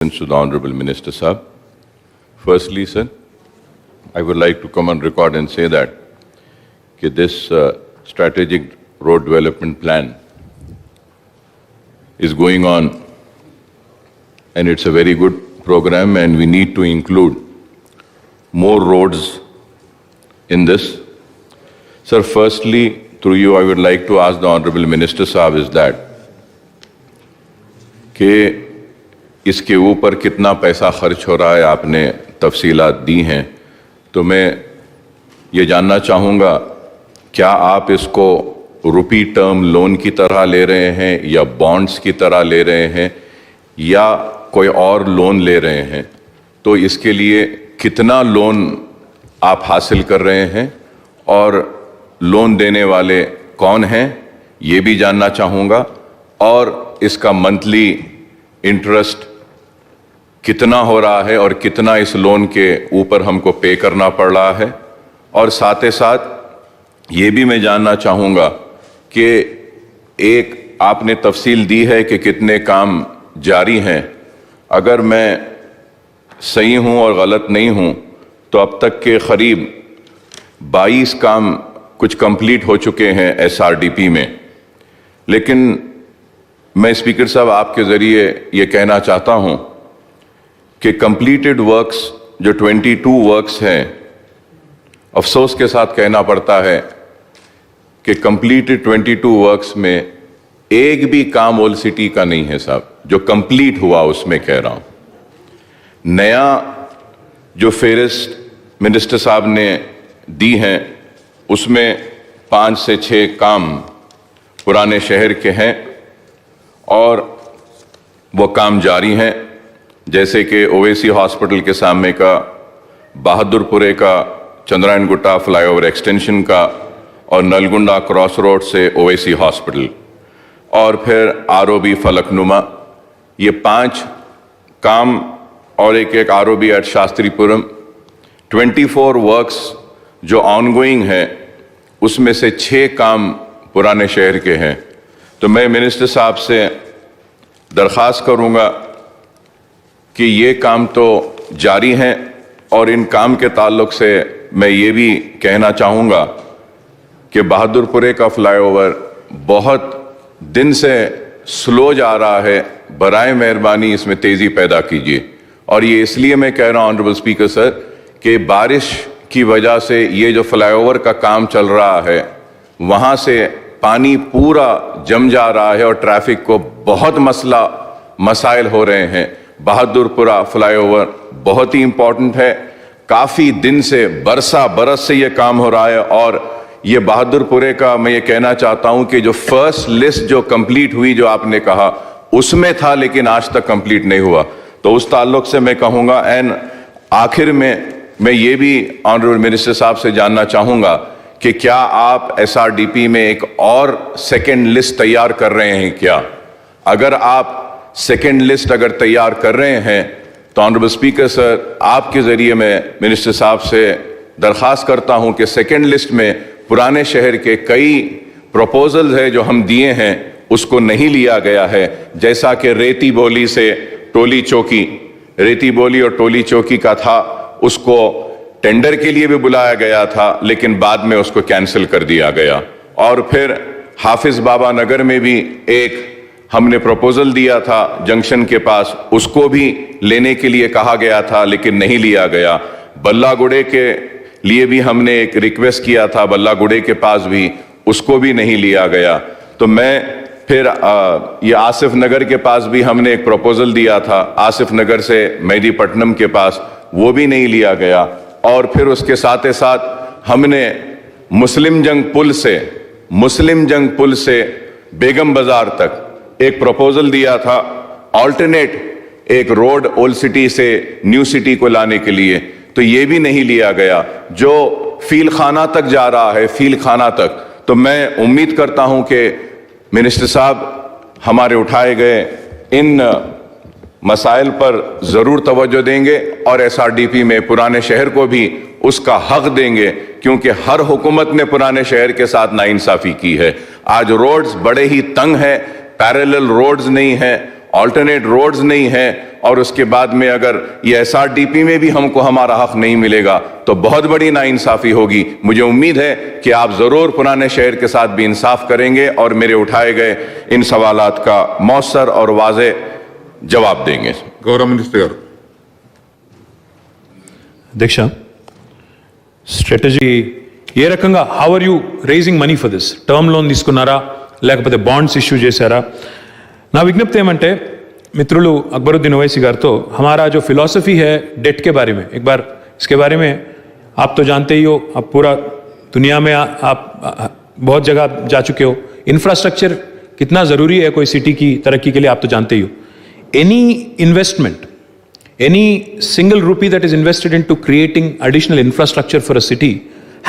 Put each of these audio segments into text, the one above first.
To the Honorable Minister Sahab. Firstly, sir, I would like to come on record and say that this strategic road development plan is going on, and it's a very good program, and we need to include more roads in this. Sir, firstly, through you, I would like to ask the Honorable Minister Sahab is that कि इसके ऊपर कितना पैसा खर्च हो रहा है, आपने तफसीलात दी हैं, तो मैं ये जानना चाहूँगा क्या आप इसको रुपी टर्म लोन की तरह ले रहे हैं या बॉन्ड्स की तरह ले रहे हैं या कोई और लोन ले रहे हैं, तो इसके लिए कितना लोन आप हासिल कर रहे हैं और लोन देने वाले कौन हैं ये भी जानना चाहूँगा, और इसका मंथली इंटरेस्ट कितना हो रहा है और कितना इस लोन के ऊपर हमको पे करना पड़ रहा है, और साथ ही साथ ये भी मैं जानना चाहूँगा कि एक आपने तफसील दी है कि कितने काम जारी हैं, अगर मैं सही हूँ और गलत नहीं हूँ तो अब तक के करीब 22 काम कुछ कंप्लीट हो चुके हैं SRDP में, लेकिन मैं स्पीकर साहब आपके ज़रिए ये कहना चाहता हूँ कि कंप्लीटेड वर्क्स जो 22 वर्क्स हैं, अफसोस के साथ कहना पड़ता है कि कंप्लीटेड 22 वर्क्स में एक भी काम ओल्ड सिटी का नहीं है साहब, जो कंप्लीट हुआ उसमें कह रहा हूँ। नया जो फेरिस्त मिनिस्टर साहब ने दी हैं उसमें 5 से 6 काम पुराने शहर के हैं और वो काम जारी हैं, जैसे कि ओवैसी हॉस्पिटल के सामने का, बहादुरपुरे का चंद्रायन गुट्टा फ्लाईओवर एक्सटेंशन का, और नलगुंडा क्रॉस रोड से ओवैसी हॉस्पिटल, और फिर ROB फलकनुमा, ये 5 काम और एक ROB एट शास्त्रीपुरम, 24 वर्क्स जो ऑनगोइंग है उसमें से 6 काम पुराने शहर के हैं। तो मैं मिनिस्टर साहब से दरख्वास्त करूंगा कि ये काम तो जारी हैं, और इन काम के ताल्लुक से मैं ये भी कहना चाहूँगा कि बहादुरपुरे का फ्लाईओवर बहुत दिन से स्लो जा रहा है, बराए मेहरबानी इसमें तेज़ी पैदा कीजिए। और ये इसलिए मैं कह रहा हूँ ऑनरेबल स्पीकर सर कि बारिश की वजह से ये जो फ्लाईओवर का काम चल रहा है वहाँ से पानी पूरा जम जा रहा है और ट्रैफिक को बहुत मसाइल हो रहे हैं। बहादुरपुरा फ्लाईओवर बहुत ही इम्पोर्टेंट है, काफ़ी दिन से बरस से ये काम हो रहा है, और ये बहादुरपुरे का मैं ये कहना चाहता हूँ कि जो फर्स्ट लिस्ट जो कंप्लीट हुई जो आपने कहा उसमें था, लेकिन आज तक कंप्लीट नहीं हुआ, तो उस ताल्लुक से मैं कहूँगा। एंड आखिर में मैं ये भी ऑनरेबल मिनिस्टर साहब से जानना चाहूँगा कि क्या आप SRDP में एक और सेकेंड लिस्ट तैयार कर रहे हैं क्या? अगर आप सेकेंड लिस्ट अगर तैयार कर रहे हैं तो ऑनरेबल स्पीकर सर आपके ज़रिए मैं मिनिस्टर साहब से दरख्वास्त करता हूं कि सेकेंड लिस्ट में पुराने शहर के कई प्रपोजल्स हैं जो हम दिए हैं उसको नहीं लिया गया है, जैसा कि रेती बोली से टोली चौकी, रेती बोली और टोली चौकी का था, उसको टेंडर के लिए भी बुलाया गया था लेकिन बाद में उसको कैंसिल कर दिया गया। और फिर हाफिज बाबा नगर में भी एक हमने प्रपोजल दिया था जंक्शन के पास, उसको भी लेने के लिए कहा गया था लेकिन नहीं लिया गया। बल्लागुड़े के लिए भी हमने एक रिक्वेस्ट किया था, बल्लागुड़े के पास भी, उसको भी नहीं लिया गया। तो मैं फिर ये आसिफ नगर के पास भी हमने एक प्रपोजल दिया था, आसिफ नगर से मेहदीपट्टनम के पास, वो भी नहीं लिया गया। और फिर उसके साथ ही साथ हमने मुस्लिम जंग पुल से बेगम बाजार तक एक प्रपोजल दिया था, ऑल्टरनेट एक रोड ओल्ड सिटी से न्यू सिटी को लाने के लिए, तो ये भी नहीं लिया गया, जो फील खाना तक जा रहा है, फील खाना तक। तो मैं उम्मीद करता हूं कि मिनिस्टर साहब हमारे उठाए गए इन मसाइल पर ज़रूर तवज्जो देंगे और SRDP में पुराने शहर को भी उसका हक देंगे, क्योंकि हर हुकूमत ने पुराने शहर के साथ नाइंसाफ़ी की है। आज रोड्स बड़े ही तंग हैं, पैरेलल रोड्स नहीं हैं, ऑल्टरनेट रोड्स नहीं हैं, اور اس کے بعد میں اگر یہ SRDP میں بھی ہم کو ہمارا حق نہیں ملے گا تو بہت بڑی ناانصافی ہوگی. مجھے امید ہے کہ آپ ضرور پرانے شہر کے ساتھ بھی انصاف کریں گے اور میرے اٹھائے گئے ان سوالات کا مؤثر اور واضح جواب دیں گے. గౌరవ మినిస్టర్ గారు. అధ్యక్ష, స్ట్రాటజీ ఏ రకంగా, how are you raising money for this? Term loan తీసుకున్నారా లేకపోతే బాండ్స్ ఇష్యూ చేశారా? నా విజ్ఞప్తి ఏమంటే మిత్రులు అక్బరుద్దీన్ ఓవైసీ గారితో हमारा जो फिलॉसफी है डेट के बारे में, एक बार इसके बारे में आप तो जानते ही हो, आप पूरा दुनिया में आप बहुत जगह जा चुके हो. इंफ्रास्ट्रक्चर कितना ज़रूरी है कोई सिटी की तरक्की के लिए आप तो जानते ही हो. Any investment, any single rupee that is invested into creating additional infrastructure for a city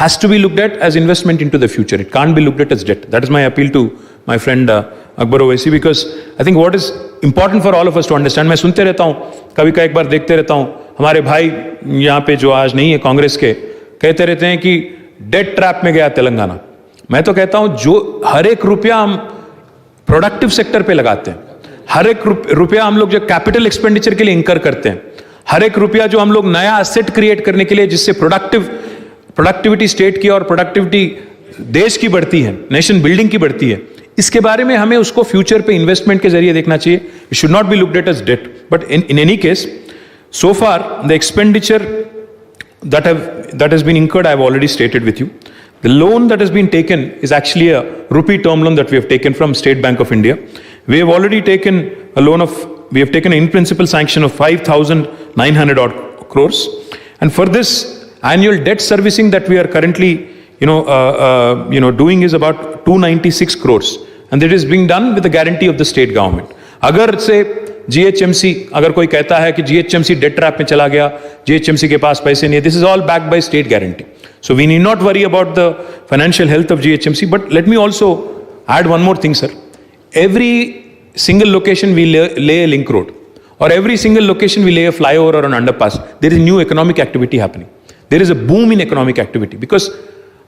has to be looked at as investment into the future. It can't be looked at as debt. That is my appeal to my friend Akbar Owaisi, because I think what is important for all of us to understand, मैं सुनते रहता हूँ, कभी का एक बार देखते रहता हूँ, हमारे भाई यहाँ पे जो आज नहीं है कांग्रेस के, कहते रहते हैं कि डेट ट्रैप में गया तेलंगाना. मैं तो कहता हूँ जो हर एक रुपया हम प्रोडक्टिव सेक्टर पे लगाते हैं, हर एक रुपया हम लोग जो कैपिटल एक्सपेंडिचर के लिए इंकर करते हैं, हर एक रुपया जो हम लोग नया एसेट क्रिएट करने के लिए, जिससे प्रोडक्टिविटी स्टेट की और प्रोडक्टिविटी देश की बढ़ती है, नेशन बिल्डिंग की बढ़ती है, इसके बारे में हमें उसको फ्यूचर पे इन्वेस्टमेंट के जरिए देखना चाहिए. It should not be looked at as debt. But in any case, so far the expenditure that has been incurred, I have already stated with you. The loan that has been taken is actually a rupee term loan that we have taken from State Bank of India. We have already taken a loan of, we have taken an in-principle sanction of 5,900 odd crores. And for this annual debt servicing that we are currently, doing is about 296 crores. And that is being done with the guarantee of the state government. अगर से GHMC, अगर कोई कहता है कि GHMC debt trap में चला गया, GHMC के पास पैसे नहीं है, this is all backed by state guarantee. So we need not worry about the financial health of GHMC. But let me also add one more thing, sir. Every single location we lay a link road, or every single location we lay a flyover or an underpass, there is new economic activity happening. There is a boom in economic activity, because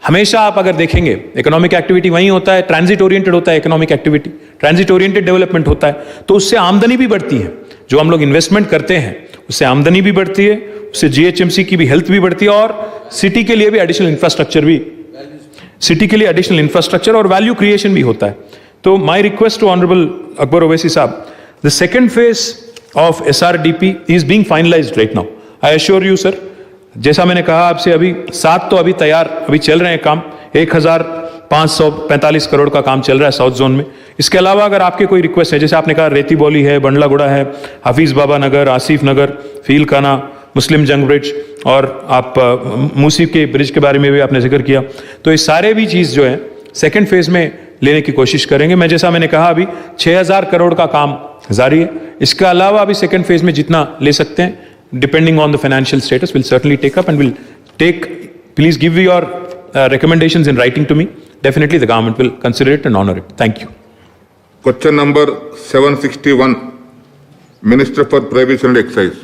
हमेशा आप अगर देखेंगे economic activity वहीं होता है, transit oriented होता है economic activity, transit oriented development होता है, तो उससे आमदनी भी बढ़ती है. जो हम लोग इन्वेस्टमेंट करते हैं उससे आमदनी भी बढ़ती है, उससे GHMC की भी हेल्थ भी बढ़ती है, और सिटी के लिए भी एडिशनल इंफ्रास्ट्रक्चर और वैल्यू क्रिएशन भी होता है. तो my request to honourable Akbar Owaisi sahab, the second phase of SRDP is being finalised right now. I assure you sir, जैसा मैंने कहा आपसे, अभी 7 तो अभी तैयार, अभी चल रहे हैं काम, 1,545 करोड़ का काम चल रहा है साउथ जोन में. इसके अलावा अगर आपके कोई रिक्वेस्ट है, जैसे आपने कहा रेती बौली है, बंडलागुड़ा है, हफीज बाबा नगर, आसिफ नगर, फील खाना, मुस्लिम जंग ब्रिज, और आप मूसी के ब्रिज के बारे में भी आपने जिक्र किया, तो ये सारे भी चीज़ जो है सेकेंड फेज में लेने की कोशिश करेंगे. मैं जैसा मैंने कहा अभी 6,000 करोड़ का काम जारी है. इसके अलावा अभी सेकेंड फेज में जितना ले सकते हैं, depending on the financial status, we'll certainly take up, and we'll take, please give your recommendations in writing to me. Definitely the government will consider it and honor it. Thank you. Question number 761, Minister for Prohibition and Excise.